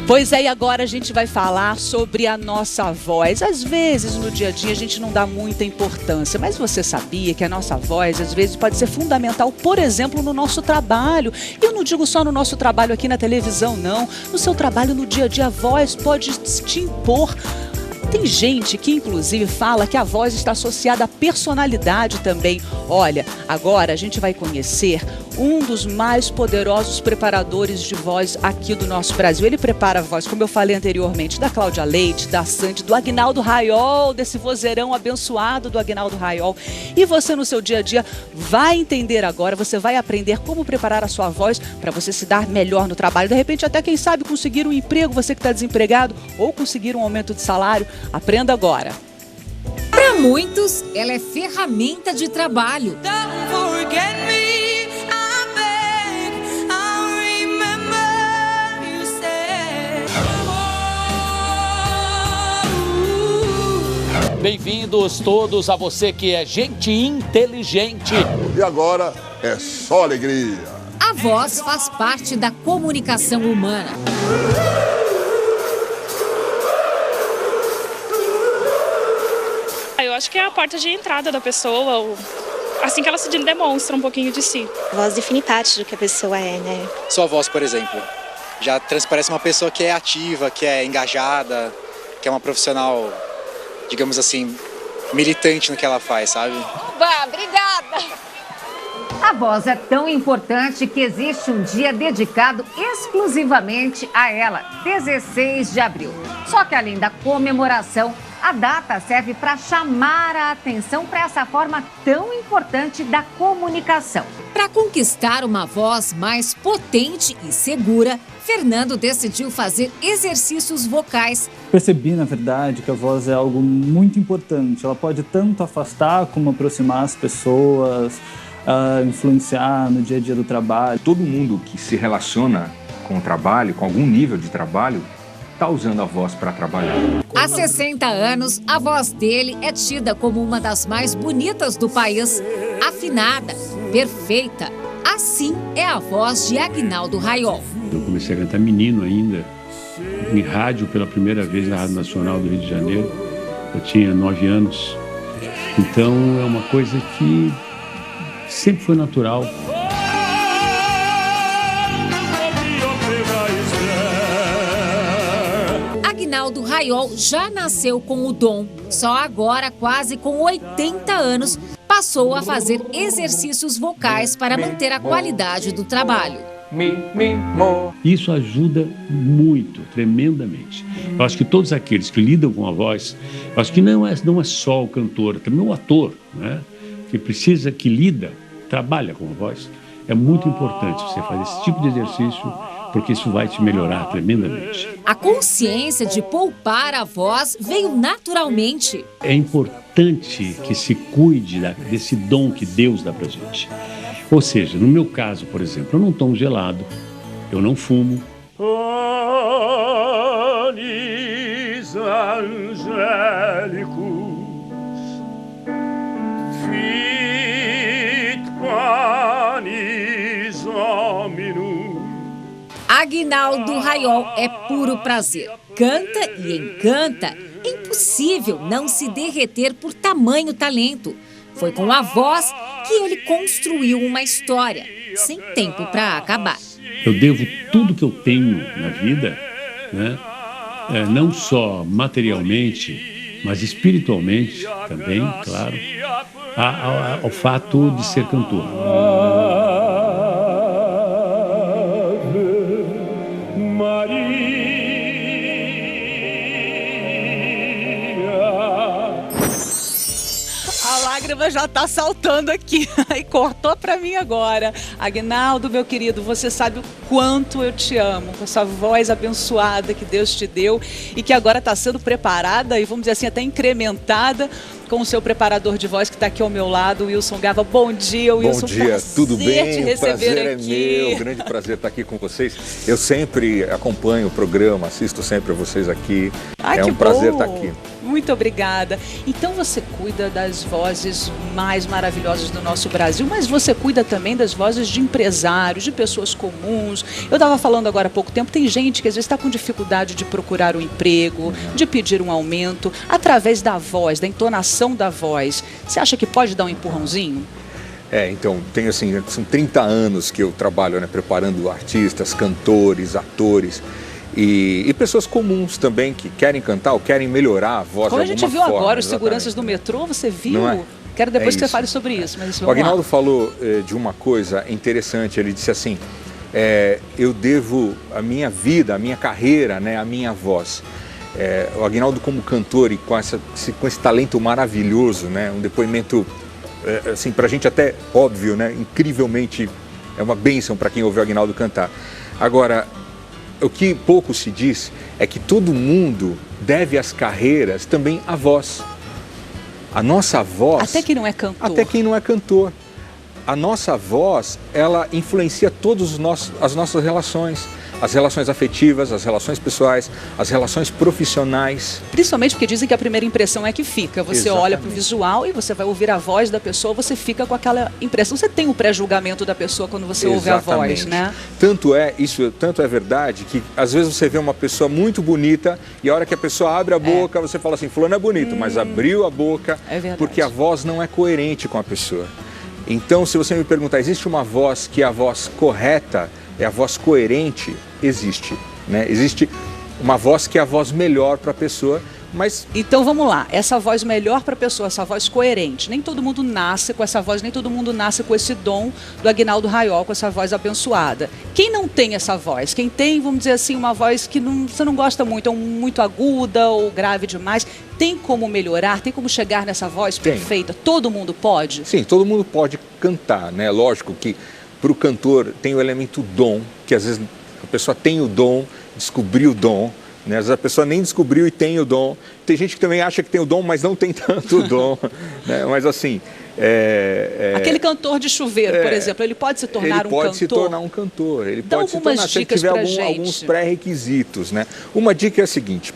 Pois é, e agora a gente vai falar sobre a nossa voz. Às vezes, no dia a dia, a gente não dá muita importância, mas você sabia que a nossa voz, às vezes, pode ser fundamental, por exemplo, no nosso trabalho. E eu não digo só no nosso trabalho aqui na televisão, não. No seu trabalho, no dia a dia, a voz pode te impor. Tem gente que, inclusive, fala que a voz está associada à personalidade também. Olha, agora a gente vai conhecer um dos mais poderosos preparadores de voz aqui do nosso Brasil. Ele prepara a voz, como eu falei anteriormente, da Cláudia Leite, da Sandy, do Aguinaldo Raiol, desse vozeirão abençoado do Aguinaldo Raiol. E você, no seu dia a dia, vai entender agora, você vai aprender como preparar a sua voz para você se dar melhor no trabalho. De repente, até quem sabe conseguir um emprego, você que está desempregado, ou conseguir um aumento de salário. Aprenda agora. Para muitos, ela é ferramenta de trabalho. Bem-vindos todos a você que é gente inteligente. E agora é só alegria. A voz faz parte da comunicação humana. Eu acho que é a porta de entrada da pessoa, assim que ela se demonstra um pouquinho de si. A voz define parte do que a pessoa é, né? Sua voz, por exemplo, já transparece uma pessoa que é ativa, que é engajada, que é uma profissional, digamos assim, militante no que ela faz, sabe? Obrigada! A voz é tão importante que existe um dia dedicado exclusivamente a ela, 16 de abril. Só que além da comemoração, a data serve para chamar a atenção para essa forma tão importante da comunicação. Para conquistar uma voz mais potente e segura, Fernando decidiu fazer exercícios vocais. Percebi, na verdade, que a voz é algo muito importante. Ela pode tanto afastar como aproximar as pessoas, influenciar no dia a dia do trabalho. Todo mundo que se relaciona com o trabalho, com algum nível de trabalho, está usando a voz para trabalhar. Há 60 anos, a voz dele é tida como uma das mais bonitas do país. Afinada, perfeita. Assim é a voz de Aguinaldo Raiol. Eu comecei a cantar menino ainda, em rádio pela primeira vez na Rádio Nacional do Rio de Janeiro. Eu tinha 9 anos. Então é uma coisa que sempre foi natural. Aguinaldo Raiol já nasceu com o dom. Só agora, quase com 80 anos, passou a fazer exercícios vocais para manter a qualidade do trabalho. Isso ajuda muito, tremendamente. Eu acho que todos aqueles que lidam com a voz, eu acho que não é só o cantor, também o ator, né? Que precisa, que lida, trabalha com a voz. É muito importante você fazer esse tipo de exercício, porque isso vai te melhorar tremendamente. A consciência de poupar a voz veio naturalmente. É importante que se cuide desse dom que Deus dá pra gente. Ou seja, no meu caso, por exemplo, eu não tomo gelado, eu não fumo. Anis angelicus, fit panis hominum. Aguinaldo Raiol é puro prazer. Canta e encanta. É impossível não se derreter por tamanho talento. Foi com a voz que ele construiu uma história, sem tempo para acabar. Eu devo tudo que eu tenho na vida, né? Não só materialmente, mas espiritualmente também, claro, ao fato de ser cantor. A lágrima já tá saltando aqui e cortou pra mim agora. Aguinaldo, meu querido, você sabe o quanto eu te amo, com essa voz abençoada que Deus te deu e que agora está sendo preparada e, vamos dizer assim, até incrementada com o seu preparador de voz que está aqui ao meu lado, o Wilson Gava. Bom dia, Wilson. Bom dia, tudo bem? Te receber prazer aqui. É meu, grande prazer estar aqui com vocês. Eu sempre acompanho o programa, assisto sempre a vocês aqui. Ai, é que um prazer bom. estar aqui. Muito obrigada. Então você cuida das vozes mais maravilhosas do nosso Brasil, mas você cuida também das vozes de empresários, de pessoas comuns. Eu estava falando agora há pouco tempo, tem gente que às vezes está com dificuldade de procurar um emprego, de pedir um aumento, através da voz, da entonação da voz. Você acha que pode dar um empurrãozinho? Então, tem assim, são 30 anos que eu trabalho, né, preparando artistas, cantores, atores e pessoas comuns também que querem cantar ou querem melhorar a voz de alguma forma. Como a gente viu agora, os seguranças do metrô, você viu? Não é? Quero depois que você isso. fale sobre isso. Mas O Aguinaldo falou de uma coisa interessante, ele disse assim, eu devo a minha vida, a minha carreira, né, a minha voz. O Aguinaldo como cantor e com esse talento maravilhoso, né, um depoimento assim, pra gente até óbvio, né, incrivelmente, é uma bênção para quem ouve o Aguinaldo cantar. Agora, o que pouco se diz é que todo mundo deve as carreiras também à voz. A nossa voz... Até quem não é cantor. Até quem não é cantor. A nossa voz, ela influencia todas as nossas relações. As relações afetivas, as relações pessoais, as relações profissionais. Principalmente porque dizem que a primeira impressão é que fica. Você olha para o visual e você vai ouvir a voz da pessoa, você fica com aquela impressão. Você tem um pré-julgamento da pessoa quando você ouve a voz, né? Tanto é verdade que às vezes você vê uma pessoa muito bonita e a hora que a pessoa abre a boca, você fala assim, fulano é bonito, mas abriu a boca porque a voz não é coerente com a pessoa. Então, se você me perguntar, existe uma voz que é a voz correta, é a voz coerente? Existe, né? Existe uma voz que é a voz melhor para a pessoa, mas... Então vamos lá, essa voz melhor para a pessoa, essa voz coerente. Nem todo mundo nasce com essa voz, nem todo mundo nasce com esse dom do Aguinaldo Raiol, com essa voz abençoada. Quem não tem essa voz? Quem tem, vamos dizer assim, uma voz que você não gosta muito, ou muito aguda ou grave demais, tem como melhorar? Tem como chegar nessa voz perfeita? Todo mundo pode? Sim, todo mundo pode cantar, né? Lógico que para o cantor tem o elemento dom, que às vezes a pessoa tem o dom, descobriu o dom, né? Às vezes a pessoa nem descobriu e tem o dom. Tem gente que também acha que tem o dom, mas não tem tanto dom, né? Mas assim... Aquele cantor de chuveiro, por exemplo, ele pode se tornar um cantor? Ele pode se tornar um cantor, ele Dá pode se tornar, se ele tiver alguns pré-requisitos, né? Uma dica é a seguinte...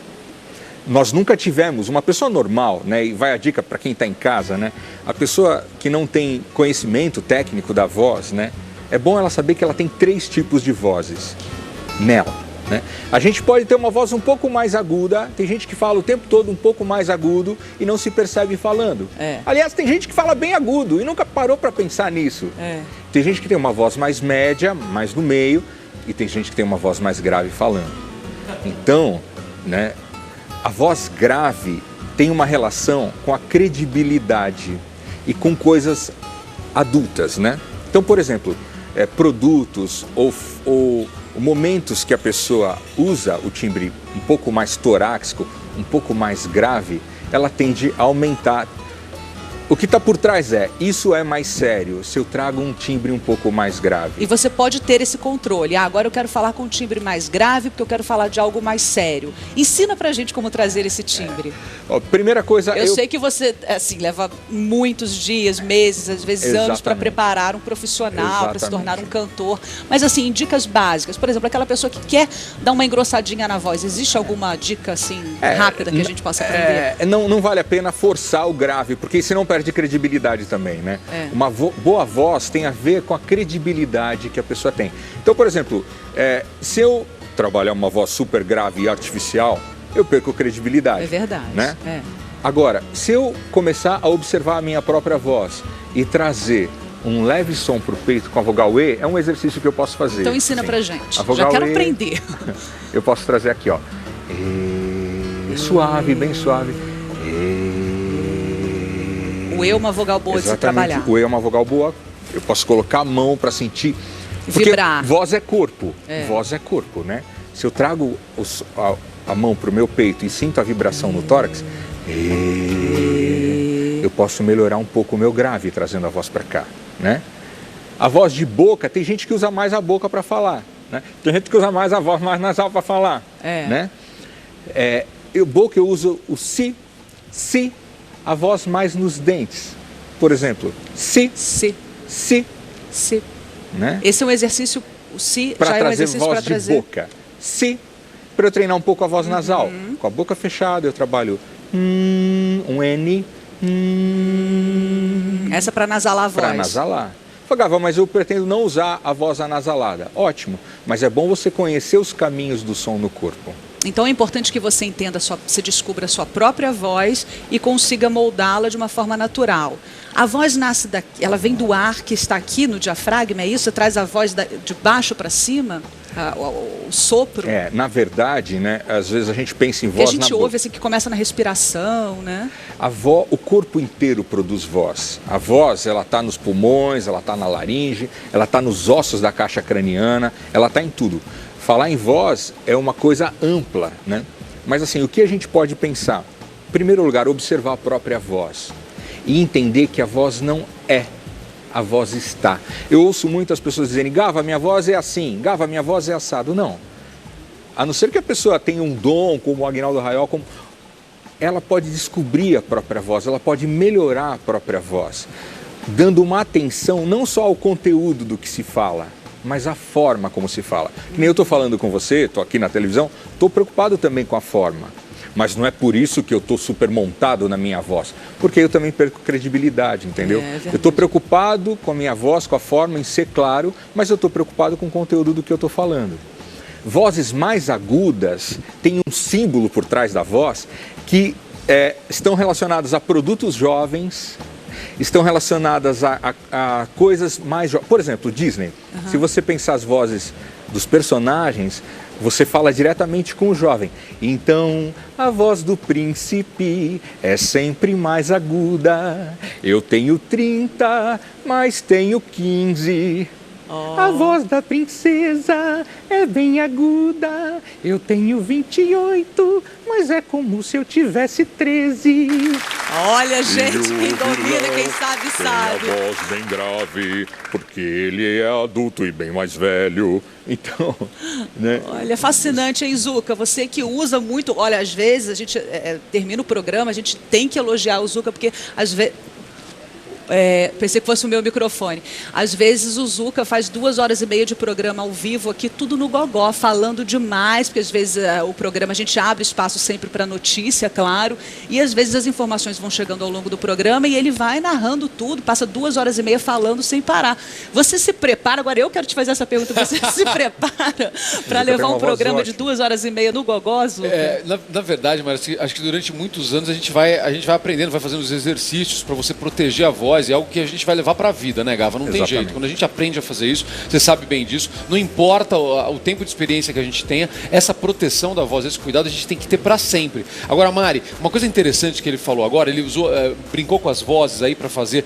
Nós nunca tivemos, uma pessoa normal, né, e vai a dica para quem está em casa, né, a pessoa que não tem conhecimento técnico da voz, né, é bom ela saber que ela tem 3 tipos de vozes nela, né. A gente pode ter uma voz um pouco mais aguda, tem gente que fala o tempo todo um pouco mais agudo e não se percebe falando. Aliás, tem gente que fala bem agudo e nunca parou para pensar nisso. Tem gente que tem uma voz mais média, mais no meio, e tem gente que tem uma voz mais grave falando. Então, né, a voz grave tem uma relação com a credibilidade e com coisas adultas, né? Então, por exemplo, produtos ou momentos que a pessoa usa o timbre um pouco mais torácico, um pouco mais grave, ela tende a aumentar. O que está por trás isso é mais sério, se eu trago um timbre um pouco mais grave. E você pode ter esse controle. Agora eu quero falar com um timbre mais grave porque eu quero falar de algo mais sério. Ensina pra gente como trazer esse timbre. Primeira coisa... Eu sei que você, assim, leva muitos dias, meses, às vezes anos para preparar um profissional, para se tornar um cantor. Mas assim, em dicas básicas. Por exemplo, aquela pessoa que quer dar uma engrossadinha na voz. Existe alguma dica, assim, rápida que a gente possa aprender? Não vale a pena forçar o grave, porque senão perde credibilidade também, né? Uma boa voz tem a ver com a credibilidade que a pessoa tem. Então, por exemplo, se eu trabalhar uma voz super grave e artificial, eu perco credibilidade. É verdade. Né? Agora, se eu começar a observar a minha própria voz e trazer um leve som para o peito com a vogal E, é um exercício que eu posso fazer. Então ensina pra gente. Já quero aprender. Eu posso trazer aqui, ó. Suave, bem suave. O E é uma vogal boa de se trabalhar. O E é uma vogal boa. Eu posso colocar a mão para sentir. Porque vibrar. Voz é corpo. Voz é corpo, né? Se eu trago a mão para o meu peito e sinto a vibração no tórax, eu posso melhorar um pouco o meu grave trazendo a voz para cá, né? A voz de boca, tem gente que usa mais a boca para falar, né? Tem gente que usa mais a voz mais nasal para falar, né? Boca eu uso o si, a voz mais nos dentes. Por exemplo, si. Né? Esse é um exercício, o si já é um exercício para trazer voz de boca. Si, para eu treinar um pouco a voz nasal. Com a boca fechada eu trabalho um N, Essa é para nasalar a voz. Para nasalar. Gava, mas eu pretendo não usar a voz anasalada. Ótimo, mas é bom você conhecer os caminhos do som no corpo. Então é importante que você entenda, você descubra a sua própria voz e consiga moldá-la de uma forma natural. A voz nasce daqui, ela vem do ar que está aqui no diafragma, é isso? Você traz a voz de baixo para cima? O sopro? Na verdade, né, às vezes a gente pensa em voz que a gente ouve assim, que começa na respiração, né? O corpo inteiro produz voz. A voz, ela está nos pulmões, ela está na laringe, ela está nos ossos da caixa craniana, ela está em tudo. Falar em voz é uma coisa ampla, né? Mas assim, o que a gente pode pensar? Em primeiro lugar, observar a própria voz e entender que a voz não é. A voz está. Eu ouço muitas pessoas dizerem, Gava, minha voz é assim, Gava, minha voz é assado. Não. A não ser que a pessoa tenha um dom, como o Aguinaldo Raiol, ela pode descobrir a própria voz, ela pode melhorar a própria voz, dando uma atenção não só ao conteúdo do que se fala, mas a forma como se fala. Que nem eu estou falando com você, estou aqui na televisão, estou preocupado também com a forma. Mas não é por isso que eu estou super montado na minha voz, porque eu também perco credibilidade, entendeu? Eu estou preocupado com a minha voz, com a forma em ser claro, mas eu estou preocupado com o conteúdo do que eu estou falando. Vozes mais agudas têm um símbolo por trás da voz que estão relacionadas a produtos jovens, estão relacionadas a coisas mais jovens. Por exemplo, Disney. Se você pensar as vozes dos personagens, você fala diretamente com o jovem. Então, a voz do príncipe é sempre mais aguda. Eu tenho 30, mas tenho 15. A voz da princesa é bem aguda. Eu tenho 28, mas é como se eu tivesse 13. Olha, gente, quem domina, quem sabe, sabe. Tem a voz bem grave, porque ele é adulto e bem mais velho. Então, né? Olha, fascinante, hein, Zucca? Você que usa muito... Olha, às vezes a gente termina o programa, a gente tem que elogiar o Zucca, porque às vezes... pensei que fosse o meu microfone. Às vezes o Zucca faz 2h30 de programa ao vivo aqui, tudo no gogó, falando demais, porque às vezes o programa a gente abre espaço sempre para notícia, claro, e às vezes as informações vão chegando ao longo do programa e ele vai narrando tudo, passa 2h30 falando sem parar. Você se prepara, agora eu quero te fazer essa pergunta, você se prepara para levar um programa de 2h30 no gogó, Zucca? Na verdade, Maria, acho que durante muitos anos a gente vai aprendendo, vai fazendo os exercícios para você proteger a voz. É algo que a gente vai levar para a vida, né, Gava? Não tem jeito. Quando a gente aprende a fazer isso, você sabe bem disso, não importa o tempo de experiência que a gente tenha, essa proteção da voz, esse cuidado a gente tem que ter para sempre. Agora, Mari, uma coisa interessante que ele falou agora, ele brincou com as vozes aí para fazer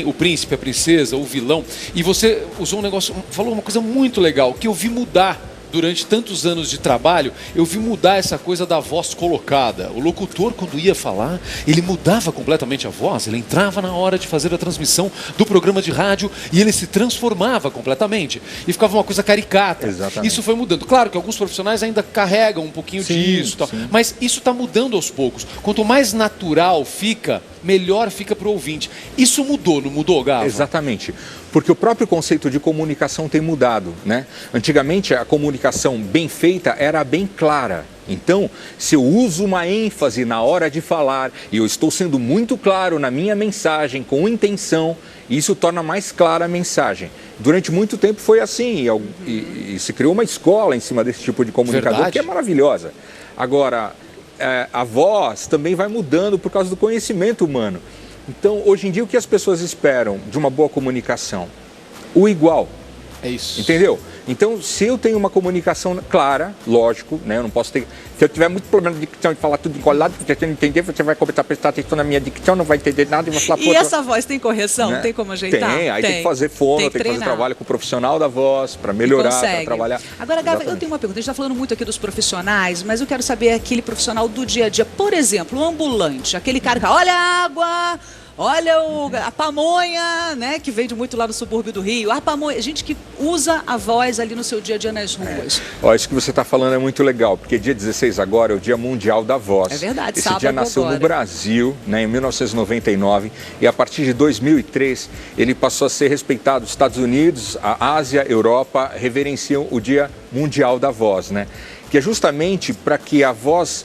o príncipe, a princesa, o vilão, e você usou um negócio, falou uma coisa muito legal, que eu vi mudar. Durante tantos anos de trabalho, eu vi mudar essa coisa da voz colocada. O locutor, quando ia falar, ele mudava completamente a voz, ele entrava na hora de fazer a transmissão do programa de rádio e ele se transformava completamente. E ficava uma coisa caricata. Exatamente. Isso foi mudando. Claro que alguns profissionais ainda carregam um pouquinho disso, tal, mas isso está mudando aos poucos. Quanto mais natural fica, melhor fica para o ouvinte. Isso mudou, não mudou, Gava? Exatamente. Porque o próprio conceito de comunicação tem mudado, né? Antigamente, a comunicação bem feita era bem clara. Então, se eu uso uma ênfase na hora de falar e eu estou sendo muito claro na minha mensagem, com intenção, isso torna mais clara a mensagem. Durante muito tempo foi assim e se criou uma escola em cima desse tipo de comunicador, que é maravilhosa. Agora, a voz também vai mudando por causa do conhecimento humano. Então, hoje em dia, o que as pessoas esperam de uma boa comunicação? O igual. É isso. Entendeu? Então, se eu tenho uma comunicação clara, lógico, né? Eu não posso ter... Se eu tiver muito problema de dicção e falar tudo encolado, porque você não entender, você vai começar a prestar atenção na minha dicção, não vai entender nada e vai falar... E essa voz tem correção? Né? Tem como ajeitar? Tem, aí tem que fazer fono, tem que fazer trabalho com o profissional da voz, para melhorar, para trabalhar. Agora, Gava, eu tenho uma pergunta. A gente está falando muito aqui dos profissionais, mas eu quero saber aquele profissional do dia a dia. Por exemplo, o ambulante, aquele cara que olha a água... Olha a pamonha, né, que vende muito lá no subúrbio do Rio. A pamonha, gente que usa a voz ali no seu dia a dia nas ruas. Isso que você está falando é muito legal, porque dia 16 agora é o Dia Mundial da Voz. É verdade, Esse dia nasceu no Brasil, né, em 1999, e a partir de 2003 ele passou a ser respeitado. Os Estados Unidos, a Ásia, a Europa reverenciam o Dia Mundial da Voz, né, que é justamente para que a voz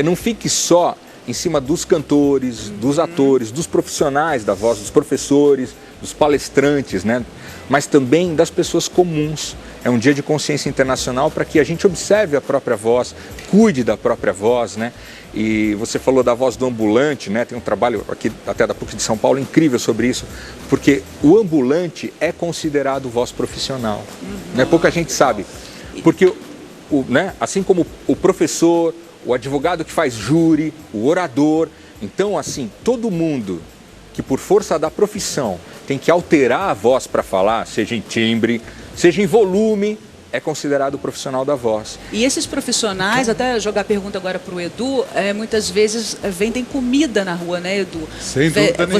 não fique só em cima dos cantores, dos atores, dos profissionais da voz, dos professores, dos palestrantes, né? Mas também das pessoas comuns. É um dia de consciência internacional para que a gente observe a própria voz, cuide da própria voz, né? E você falou da voz do ambulante, né? Tem um trabalho aqui até da PUC de São Paulo incrível sobre isso, porque o ambulante é considerado voz profissional. Né? Pouca gente sabe, porque né? Assim como o professor, o advogado que faz júri, o orador, então assim, todo mundo que por força da profissão tem que alterar a voz para falar, seja em timbre, seja em volume, é considerado profissional da voz. E esses profissionais, até jogar a pergunta agora para o Edu, muitas vezes vendem comida na rua, né, Edu? Sem dúvida nenhuma.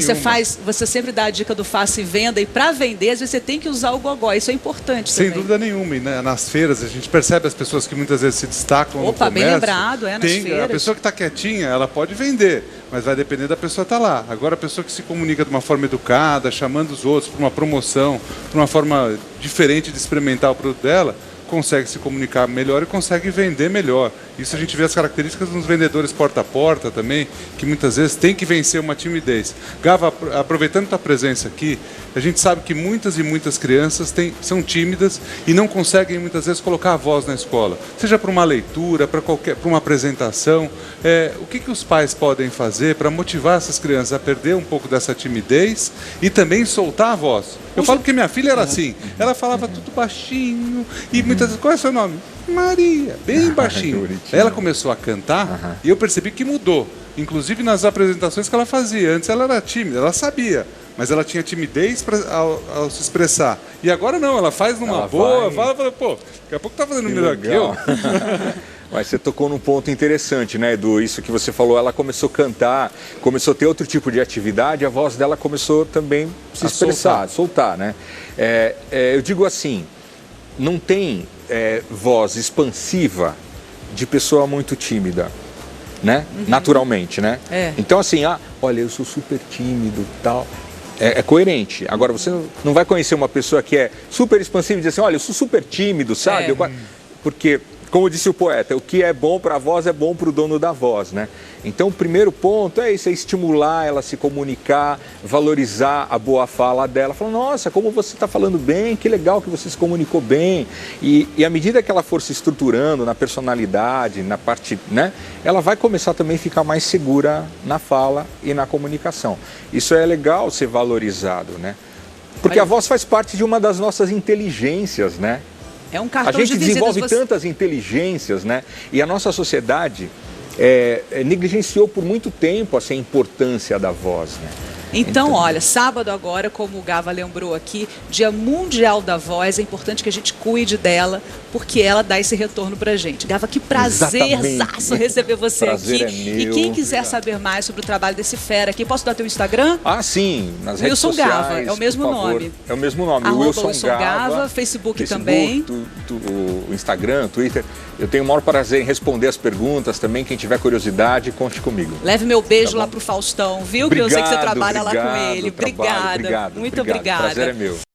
Você sempre dá a dica do faça e venda, e para vender, às vezes você tem que usar o gogó, isso é importante Sem também. dúvida nenhuma, e nas feiras a gente percebe as pessoas que muitas vezes se destacam no comércio. Bem lembrado, nas feiras. A pessoa que está quietinha, ela pode vender, mas vai depender da pessoa estar lá. Agora a pessoa que se comunica de uma forma educada, chamando os outros para uma promoção, para uma forma diferente de experimentar o produto dela, consegue se comunicar melhor e consegue vender melhor. Isso a gente vê as características dos vendedores porta a porta também, que muitas vezes tem que vencer uma timidez. Gava, aproveitando a tua presença aqui, a gente sabe que muitas e muitas crianças são tímidas e não conseguem muitas vezes colocar a voz na escola, seja para uma leitura, para uma apresentação. O que os pais podem fazer para motivar essas crianças a perder um pouco dessa timidez e também soltar a voz? Eu falo que minha filha era assim, ela falava tudo baixinho e muitas vezes, qual é o seu nome? Maria, bem baixinho. Ela começou a cantar e eu percebi que mudou, inclusive nas apresentações que ela fazia. Antes ela era tímida, ela sabia, mas ela tinha timidez ao se expressar. E agora não, ela faz numa boa, fala, pô, daqui a pouco tá fazendo melhor que eu. Mas você tocou num ponto interessante, né, Edu? Isso que você falou, ela começou a cantar, começou a ter outro tipo de atividade, a voz dela começou também a se expressar, a soltar, né? Eu digo assim, não tem voz expansiva de pessoa muito tímida, né? Naturalmente, né? Então assim, olha, eu sou super tímido e tal. É coerente. Agora, você não vai conhecer uma pessoa que é super expansiva e dizer assim, olha, eu sou super tímido, sabe? Porque, como disse o poeta, o que é bom para a voz é bom para o dono da voz, né? Então, o primeiro ponto é isso, é estimular ela a se comunicar, valorizar a boa fala dela. Falar, nossa, como você está falando bem, que legal que você se comunicou bem. E à medida que ela for se estruturando na personalidade, na parte, né? Ela vai começar também a ficar mais segura na fala e na comunicação. Isso é legal ser valorizado, né? Porque a voz faz parte de uma das nossas inteligências, né? É um cartão de visita. A gente desenvolve tantas inteligências, né? E a nossa sociedade negligenciou por muito tempo assim, a importância da voz, né? Então, olha, sábado agora, como o Gava lembrou aqui, Dia Mundial da Voz, é importante que a gente cuide dela, porque ela dá esse retorno pra gente. Gava, que prazerzaço receber você aqui. É meu. E quem quiser saber mais sobre o trabalho desse fera aqui, posso dar teu Instagram? Sim, nas redes sociais. Wilson Gava, é o mesmo nome. É o mesmo nome, Wilson Gava, Facebook também. O Instagram, Twitter. Eu tenho o maior prazer em responder as perguntas também. Quem tiver curiosidade, conte comigo. Leve meu beijo lá pro Faustão, viu? Obrigado, que eu sei que você trabalha lá com ele. Obrigada. Obrigado. Muito obrigada. O prazer é meu.